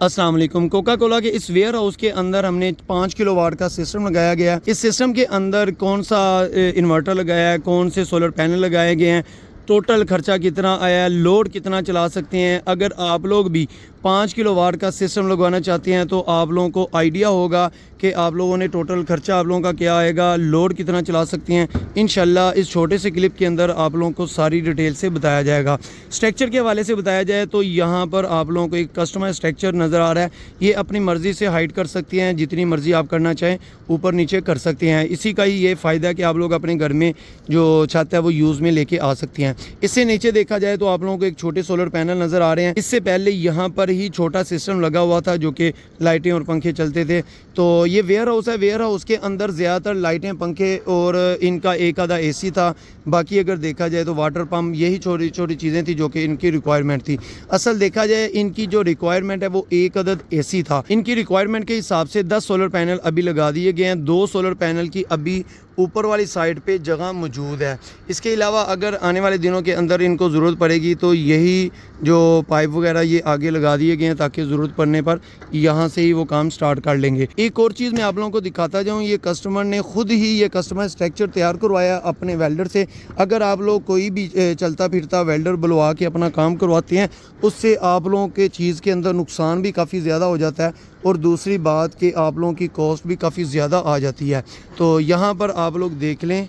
अस्सलाम वालेकुम। Coca Cola के इस वेयर हाउस के अंदर हमने 5 किलोवाट का सिस्टम लगाया गया। इस सिस्टम के अंदर कौन सा इन्वर्टर लगाया है, कौन से सोलर पैनल लगाए गए हैं, टोटल खर्चा कितना आया, लोड कितना चला सकते हैं। अगर आप लोग भी 5 किलोवाट का सिस्टम लगवाना चाहते हैं तो आप लोगों को आइडिया होगा कि आप लोगों ने टोटल खर्चा आप लोगों का क्या आएगा, लोड कितना चला सकते हैं। इंशाल्लाह इस छोटे से क्लिप के अंदर आप लोगों को सारी डिटेल से बताया जाएगा। स्ट्रक्चर के हवाले से बताया जाए तो यहाँ पर आप लोगों को एक कस्टमाइज स्ट्रक्चर नज़र आ रहा है। ये अपनी मर्ज़ी से हाइट कर सकते हैं, जितनी मर्ज़ी आप करना चाहें ऊपर नीचे कर सकते हैं। इसी का ही ये फ़ायदा है कि आप लोग अपने घर में जो छत है वो यूज़ में लेके आ सकते हैं। इससे नीचे देखा जाए तो आप लोगों को एक छोटे सोलर पैनल नज़र आ रहे हैं। इससे पहले यहाँ पर ही छोटा सिस्टम लगा हुआ था जो कि लाइटें और पंखे चलते थे। तो ये वेयर हाउस है, वेयर हाउस के अंदर ज़्यादातर लाइटें, पंखे और इनका एक आधा एसी था। बाकी अगर देखा जाए तो वाटर पम्प, यही छोटी छोटी चीज़ें थी जो कि इनकी रिक्वायरमेंट थी। असल देखा जाए इनकी जो रिक्वायरमेंट है वो एक अदद एसी था। इनकी रिक्वायरमेंट के हिसाब से 10 सोलर पैनल अभी लगा दिए गए हैं। 2 सोलर पैनल की अभी ऊपर वाली साइड पे जगह मौजूद है। इसके अलावा अगर आने वाले दिनों के अंदर इनको ज़रूरत पड़ेगी तो यही जो पाइप वगैरह ये आगे लगा दिए गए हैं ताकि ज़रूरत पड़ने पर यहाँ से ही वो काम स्टार्ट कर लेंगे। एक और चीज़ मैं आप लोगों को दिखाता जाऊँ, ये कस्टमर ने ख़ुद ही ये कस्टमर स्ट्रक्चर तैयार करवाया अपने वेल्डर से। अगर आप लोग कोई भी चलता फिरता वेल्डर बुलवा के अपना काम करवाते हैं उससे आप लोगों के चीज़ के अंदर नुकसान भी काफ़ी ज़्यादा हो जाता है और दूसरी बात कि आप लोगों की कॉस्ट भी काफ़ी ज़्यादा आ जाती है। तो यहाँ पर आप लोग देख लें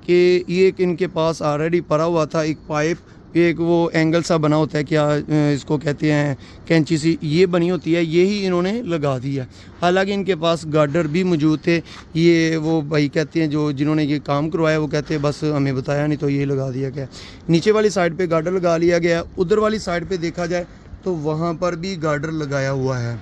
कि ये एक इनके पास ऑलरेडी पड़ा हुआ था एक पाइप, एक वो एंगल सा बना होता है, क्या इसको कहते हैं, कैंची सी ये बनी होती है, यही इन्होंने लगा दी है। हालांकि इनके पास गार्डर भी मौजूद थे। ये वो भाई कहते हैं जो जिन्होंने ये काम करवाया वो कहते हैं बस हमें बताया नहीं तो ये लगा दिया गया। नीचे वाली साइड पे गार्डर लगा लिया गया। उधर वाली साइड पे देखा जाए तो वहाँ पर भी गार्डर लगाया हुआ है।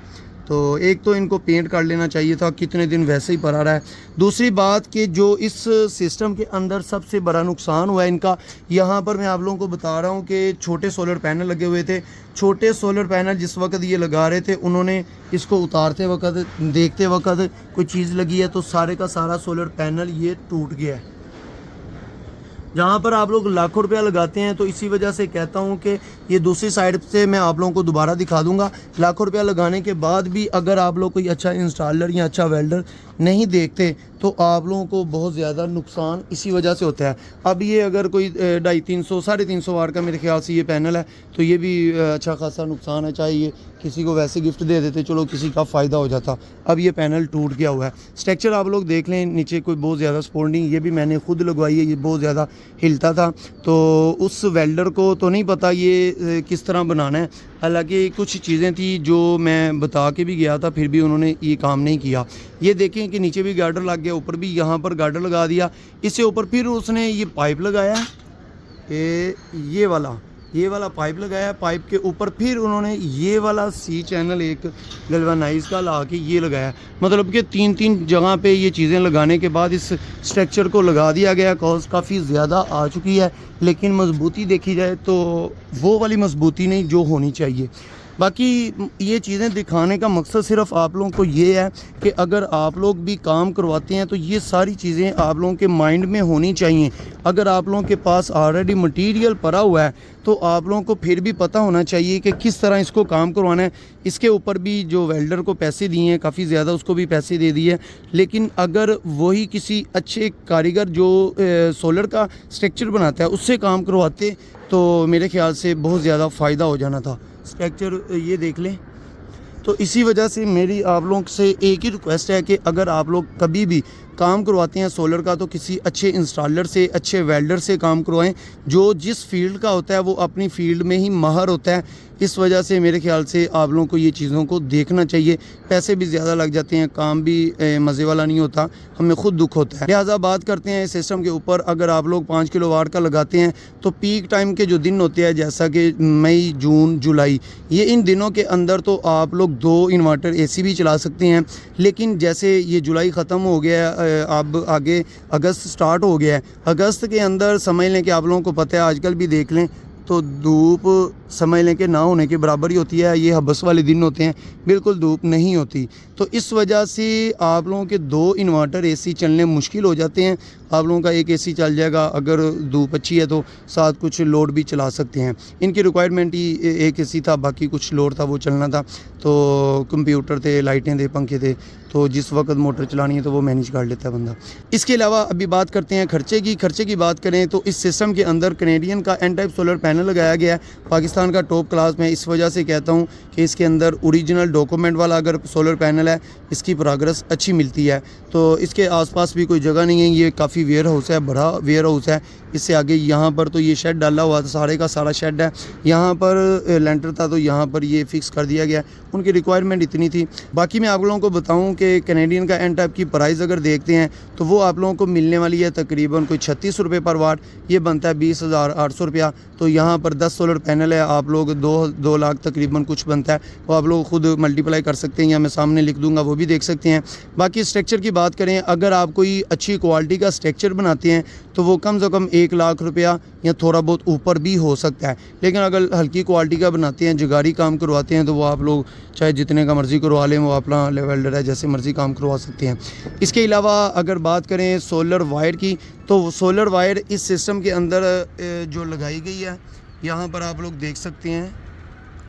तो एक तो इनको पेंट कर लेना चाहिए था, कितने दिन वैसे ही पड़ा रहा है। दूसरी बात कि जो इस सिस्टम के अंदर सबसे बड़ा नुकसान हुआ है इनका, यहाँ पर मैं आप लोगों को बता रहा हूँ कि छोटे सोलर पैनल लगे हुए थे। छोटे सोलर पैनल जिस वक्त ये लगा रहे थे उन्होंने इसको उतारते वक्त, देखते वक्त कोई चीज़ लगी है तो सारे का सारा सोलर पैनल ये टूट गया है। जहाँ पर आप लोग लाखों रुपया लगाते हैं तो इसी वजह से कहता हूँ कि ये दूसरी साइड से मैं आप लोगों को दोबारा दिखा दूँगा। लाखों रुपया लगाने के बाद भी अगर आप लोग कोई अच्छा इंस्टॉलर या अच्छा वेल्डर नहीं देखते तो आप लोगों को बहुत ज़्यादा नुकसान इसी वजह से होता है। अब ये अगर कोई 250-300 350 वाट का मेरे ख्याल से ये पैनल है तो ये भी अच्छा खासा नुकसान है। चाहे ये किसी को वैसे गिफ्ट दे देते चलो किसी का फ़ायदा हो जाता। अब ये पैनल टूट गया हुआ है। स्ट्रक्चर आप लोग देख लें, नीचे कोई बहुत ज़्यादा सपोर्ट नहीं, ये भी मैंने खुद लगवाई है। ये बहुत ज़्यादा हिलता था तो उस वेल्डर को तो नहीं पता ये किस तरह बनाना है। हालांकि कुछ चीज़ें थी जो मैं बता के भी गया था फिर भी उन्होंने ये काम नहीं किया। ये देखें कि नीचे भी गार्डर लग गया, ऊपर भी यहाँ पर गार्डर लगा दिया। इससे ऊपर फिर उसने ये पाइप लगाया ये वाला पाइप लगाया। पाइप के ऊपर फिर उन्होंने ये वाला सी चैनल एक गैल्वेनाइज का ला के ये लगाया। मतलब कि 3 जगह पे ये चीज़ें लगाने के बाद इस स्ट्रक्चर को लगा दिया गया। कॉस्ट काफ़ी ज़्यादा आ चुकी है लेकिन मजबूती देखी जाए तो वो वाली मजबूती नहीं जो होनी चाहिए। बाकी ये चीज़ें दिखाने का मकसद सिर्फ आप लोगों को ये है कि अगर आप लोग भी काम करवाते हैं तो ये सारी चीज़ें आप लोगों के माइंड में होनी चाहिए। अगर आप लोगों के पास ऑलरेडी मटेरियल पड़ा हुआ है तो आप लोगों को फिर भी पता होना चाहिए कि किस तरह इसको काम करवाना है। इसके ऊपर भी जो वेल्डर को पैसे दिए हैं काफ़ी ज़्यादा, उसको भी पैसे दे दिए, लेकिन अगर वही किसी अच्छे कारीगर जो सोलर का स्ट्रक्चर बनाता है उससे काम करवाते तो मेरे ख्याल से बहुत ज़्यादा फ़ायदा हो जाना था। स्ट्रक्चर ये देख लें। तो इसी वजह से मेरी आप लोगों से एक ही रिक्वेस्ट है कि अगर आप लोग कभी भी काम करवाते हैं सोलर का तो किसी अच्छे इंस्टॉलर से, अच्छे वेल्डर से काम करवाएं जो जिस फील्ड का होता है वो अपनी फील्ड में ही माहर होता है। इस वजह से मेरे ख्याल से आप लोगों को ये चीज़ों को देखना चाहिए। पैसे भी ज़्यादा लग जाते हैं, काम भी मज़े वाला नहीं होता, हमें खुद दुख होता है। लिहाजा बात करते हैं सिस्टम के ऊपर। अगर आप लोग 5 किलोवाट का लगाते हैं तो पीक टाइम के जो दिन होते हैं जैसा कि मई, जून, जुलाई, ये इन दिनों के अंदर तो आप लोग 2 इन्वर्टर एसी भी चला सकते हैं। लेकिन जैसे ये जुलाई ख़त्म हो गया, अब आगे अगस्त स्टार्ट हो गया है। अगस्त के अंदर समझ लें कि आप लोगों को पता है, आजकल भी देख लें तो धूप समझ लें कि ना होने के बराबर ही होती है। ये हबस वाले दिन होते हैं, बिल्कुल धूप नहीं होती। तो इस वजह से आप लोगों के 2 इन्वर्टर एसी चलने मुश्किल हो जाते हैं। आप लोगों का एक एसी चल जाएगा, अगर धूप अच्छी है तो साथ कुछ लोड भी चला सकते हैं। इनकी रिक्वायरमेंट ही एक एसी था, बाकी कुछ लोड था वो चलना था। तो कंप्यूटर थे, लाइटें थे, पंखे थे, तो जिस वक्त मोटर चलानी है तो वो मैनेज कर लेता है बंदा। इसके अलावा अभी बात करते हैं खर्चे की बात करें तो इस सिस्टम के अंदर कैनेडियन का एन टाइप सोलर पैनल लगाया गया है, पाकिस्तान का टॉप क्लास में। इस वजह से कहता हूँ कि इसके अंदर ओरिजिनल डॉक्यूमेंट वाला अगर सोलर पैनल है, इसकी प्रोग्रेस अच्छी मिलती है। तो इसके आसपास भी कोई जगह नहीं है, ये काफ़ी वेयर हाउस है, बड़ा वेयर हाउस है। इससे आगे यहाँ पर तो ये शेड डाला हुआ था, सारे का सारा शेड है। यहाँ पर लेंटर था तो यहाँ पर ये फिक्स कर दिया गया। उनकी रिक्वायरमेंट इतनी थी। बाकी मैं आप लोगों को बताऊँ कि कैनेडियन का एन टाइप की प्राइस अगर देखते हैं तो वो आप लोगों को मिलने वाली है तकरीबन कोई 36 रुपये पर वाट। ये बनता है 20,800 रुपया। तो यहाँ पर 10 सोलर पैनल है, आप लोग 2 लाख तकरीबन कुछ बनता है। वो आप लोग खुद मल्टीप्लाई कर सकते हैं या मैं सामने लिख दूंगा, वो भी देख सकते हैं। बाकी स्ट्रक्चर की बात करें, अगर आप कोई अच्छी क्वालिटी का स्ट्रक्चर बनाते हैं तो वो कम से कम 1 लाख रुपया या थोड़ा बहुत ऊपर भी हो सकता है। लेकिन अगर हल्की क्वालिटी का बनाते हैं, जुगाड़ी काम करवाते हैं, तो वो आप लोग चाहे जितने का मर्ज़ी करवा लें, वो अपना लेवल है, जैसे मर्ज़ी काम करवा सकते हैं। इसके अलावा अगर बात करें सोलर वायर की, तो सोलर वायर इस सिस्टम के अंदर जो लगाई गई है, यहाँ पर आप लोग देख सकते हैं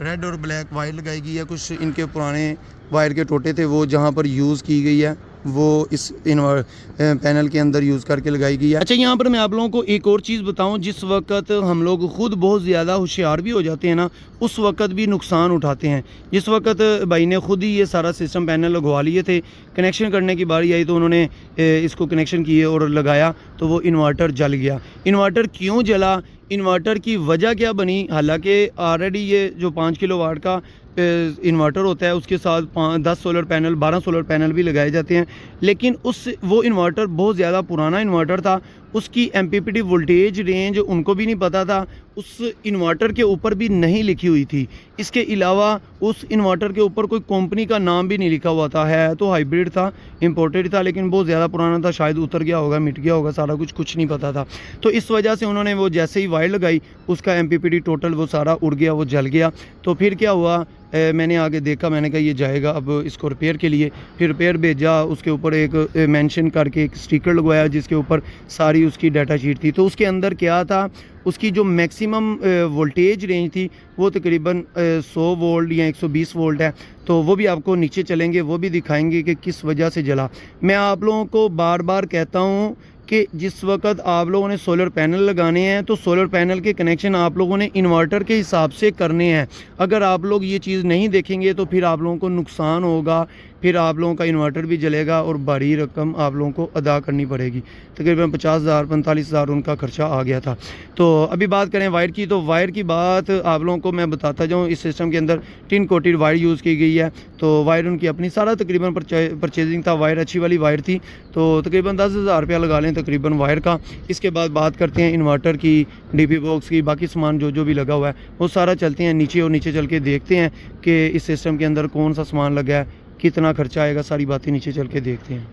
रेड और ब्लैक वायर लगाई गई है। कुछ इनके पुराने वायर के टोटे थे, वो जहाँ पर यूज़ की गई है वो इस पैनल के अंदर यूज़ करके लगाई गई है। अच्छा, यहाँ पर मैं आप लोगों को एक और चीज़ बताऊँ, जिस वक्त हम लोग खुद बहुत ज़्यादा होशियार भी हो जाते हैं ना, उस वक्त भी नुकसान उठाते हैं। जिस वक्त भाई ने खुद ही ये सारा सिस्टम पैनल लगवा लिए थे, कनेक्शन करने की बारी आई तो उन्होंने इसको कनेक्शन किए और लगाया तो वो इन्वर्टर जल गया। इन्वर्टर क्यों जला, इन्वर्टर की वजह क्या बनी? हालांकि ऑलरेडी ये जो 5 किलोवाट का इन्वर्टर होता है, उसके साथ 10 सोलर पैनल 12 सोलर पैनल भी लगाए जाते हैं। लेकिन वो इन्वर्टर बहुत ज़्यादा पुराना इन्वर्टर था, उसकी MPPT वोल्टेज रेंज उनको भी नहीं पता था, उस इन्वर्टर के ऊपर भी नहीं लिखी हुई थी। इसके अलावा उस इन्वर्टर के ऊपर कोई कंपनी का नाम भी नहीं लिखा हुआ था। है तो हाइब्रिड था, इंपोर्टेड था, लेकिन बहुत ज़्यादा पुराना था, शायद उतर गया होगा, मिट गया होगा, सारा कुछ नहीं पता था। तो इस वजह से उन्होंने वो जैसे ही वायर लगाई, उसका MPPT टोटल वो सारा उड़ गया, वो जल गया। तो फिर क्या हुआ, मैंने आगे देखा, मैंने कहा ये जाएगा अब इसको रिपेयर के लिए। फिर रिपेयर भेजा, उसके ऊपर एक मेंशन करके एक स्टिकर लगवाया जिसके ऊपर सारी उसकी डाटा शीट थी। तो उसके अंदर क्या था, उसकी जो मैक्सिमम वोल्टेज रेंज थी वो तकरीबन 100 वोल्ट या 120 वोल्ट है। तो वो भी आपको नीचे चलेंगे, वो भी दिखाएंगे कि किस वजह से जला। मैं आप लोगों को बार बार कहता हूँ कि जिस वक्त आप लोगों ने सोलर पैनल लगाने हैं तो सोलर पैनल के कनेक्शन आप लोगों ने इन्वर्टर के हिसाब से करने हैं। अगर आप लोग ये चीज़ नहीं देखेंगे तो फिर आप लोगों को नुकसान होगा, फिर आप लोगों का इन्वर्टर भी जलेगा और भारी रकम आप लोगों को अदा करनी पड़ेगी। तकरीबन 50,000 45,000 उनका खर्चा आ गया था। तो अभी बात करें वायर की, तो वायर की बात आप लोगों को मैं बताता जाऊँ। इस सिस्टम के अंदर टिन कोटेड वायर यूज़ की गई है। तो वायर उनकी अपनी सारा तकरीबन परचेजिंग था, वायर अच्छी वाली वायर थी। तो तकरीबन 10,000 रुपया लगा लें तकरीबन वायर का। इसके बाद बात करते हैं इन्वर्टर की, DP बॉक्स की, बाकी सामान जो भी लगा हुआ है वो सारा चलते हैं नीचे, और नीचे चल के देखते हैं कि इस सिस्टम के अंदर कौन सा सामान लगा है, कितना खर्चा आएगा, सारी बातें नीचे चल के देखते हैं।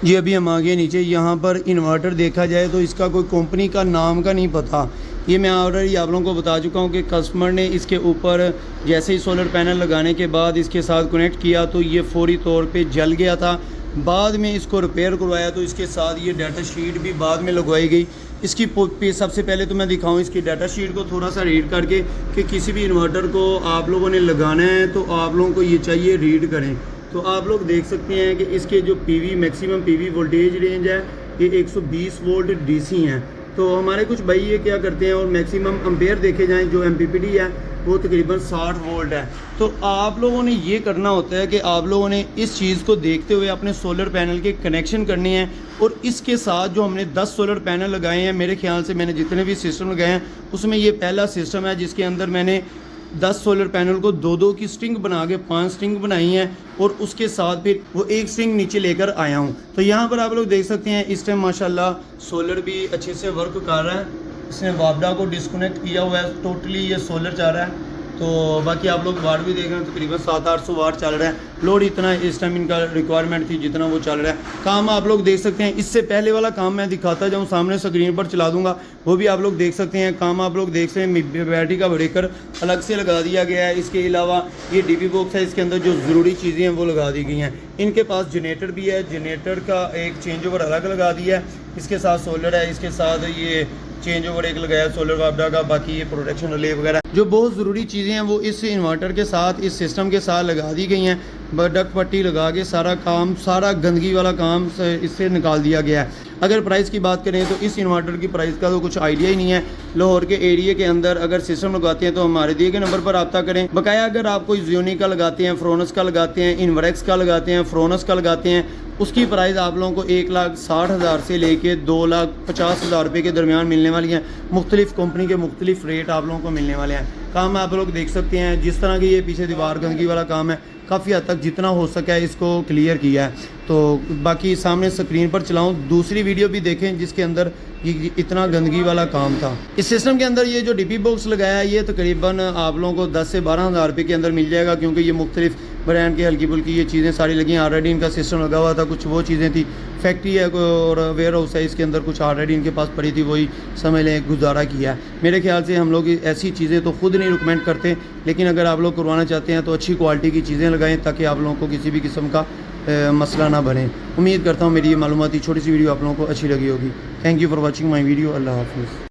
जी अभी हम आ गए नीचे। यहाँ पर इन्वर्टर देखा जाए तो इसका कोई कंपनी का नाम का नहीं पता। ये मैं ऑलरेडी आप लोगों को बता चुका हूँ कि कस्टमर ने इसके ऊपर जैसे ही सोलर पैनल लगाने के बाद इसके साथ कनेक्ट किया तो ये फौरी तौर पे जल गया था। बाद में इसको रिपेयर करवाया तो इसके साथ ये डाटा शीट भी बाद में लगवाई गई। इसकी सबसे पहले तो मैं दिखाऊं इसकी डाटा शीट को थोड़ा सा रीड करके कि किसी भी इन्वर्टर को आप लोगों ने लगाना है तो आप लोगों को ये चाहिए रीड करें। तो आप लोग देख सकते हैं कि इसके जो मैक्सिमम PV वोल्टेज रेंज है ये 120 वोल्ट DC हैं। तो हमारे कुछ भाई ये क्या करते हैं, और मैक्सिमम एम्पेयर देखे जाएं जो MPPT है वो तकरीबन 60 वोल्ट है। तो आप लोगों ने ये करना होता है कि आप लोगों ने इस चीज़ को देखते हुए अपने सोलर पैनल के कनेक्शन करने हैं। और इसके साथ जो हमने 10 सोलर पैनल लगाए हैं, मेरे ख्याल से मैंने जितने भी सिस्टम लगाए हैं उसमें ये पहला सिस्टम है जिसके अंदर मैंने 10 सोलर पैनल को 2-2 की स्ट्रिंग बना के 5 स्ट्रिंग बनाई हैं, और उसके साथ फिर वो एक स्ट्रिंग नीचे लेकर आया हूँ। तो यहाँ पर आप लोग देख सकते हैं इस टाइम माशाल्लाह सोलर भी अच्छे से वर्क कर रहा है। इसने वापडा को डिस्कनेक्ट किया हुआ है, टोटली ये सोलर जा रहा है। तो बाकी आप लोग वाट भी देख रहे हैं, तकरीबन 700-800 वाट चल रहा है। लोड इतना इस टाइम इनका रिक्वायरमेंट थी जितना वो चल रहा है। काम आप लोग देख सकते हैं, इससे पहले वाला काम मैं दिखाता जाऊँ, सामने स्क्रीन पर चला दूंगा, वो भी आप लोग देख सकते हैं। काम आप लोग देख सकते हैं, बैटरी का ब्रेकर अलग से लगा दिया गया है। इसके अलावा ये डीपी बॉक्स है, इसके अंदर जो ज़रूरी चीज़ें हैं वो लगा दी गई हैं। इनके पास जनरेटर भी है, जनरेटर का एक चेंज ओवर अलग लगा दिया है। इसके साथ सोलर है, इसके साथ ये चेंज ओवर एक लगाया सोलर वापडा का। बाकी ये प्रोटेक्शन रिले वगैरह जो बहुत ज़रूरी चीज़ें हैं वो इस इन्वर्टर के साथ, इस सिस्टम के साथ लगा दी गई हैं। डक पट्टी लगा के सारा काम, सारा गंदगी वाला काम इससे निकाल दिया गया है। अगर प्राइस की बात करें तो इस इन्वर्टर की प्राइस का तो कुछ आइडिया ही नहीं है। लाहौर के एरिया के अंदर अगर सिस्टम लगाते हैं तो हमारे दिए गए नंबर पर रब्ता करें। बकाया अगर आप कोई ज़ियोनी का लगाते हैं, फ्रोनस का लगाते हैं, इन्वरेक्स का लगाते हैं, फ्रोनस का लगाते हैं, उसकी प्राइस आप लोगों को 1,60,000 से लेके 2,50,000 रुपये के दरमियान मिलने वाली हैं। मुख्तलिफ़ कंपनी के मुख्तलिफ रेट आप लोगों को मिलने वाले हैं। काम आप लोग देख सकते हैं, जिस तरह की ये पीछे दीवार गंदगी वाला काम है, काफ़ी हद तक जितना हो सका है इसको क्लियर किया है। तो बाकी सामने स्क्रीन पर चलाऊं, दूसरी वीडियो भी देखें जिसके अंदर ये इतना गंदगी वाला काम था। इस सिस्टम के अंदर ये जो डीपी बॉक्स लगाया है ये तकरीबन आप लोगों को 10 से 12,000 रुपये के अंदर मिल जाएगा, क्योंकि ये मुख्तलिफ ब्रांड की हल्की फुल्की ये चीज़ें सारी लगी हैं। ऑलरेडी इनका सिस्टम लगा हुआ था, कुछ वो चीज़ें थी। फैक्ट्री है और वेयर हाउस है, इसके अंदर कुछ ऑलरेडी इनके पास पड़ी थी, वही समझ लें गुजारा किया है। मेरे ख्याल से हम लोग ऐसी चीज़ें तो खुद नहीं रिकमेंड करते, लेकिन अगर आप लोग करवाना चाहते हैं तो अच्छी क्वालिटी की चीज़ें लगाएं ताकि आप लोगों को किसी भी किस्म का मसला ना बने। उम्मीद करता हूँ मेरी ये मालूमाती छोटी सी वीडियो आप लोगों को अच्छी लगी होगी। Thank you for watching my video. अल्लाह हाफिज़।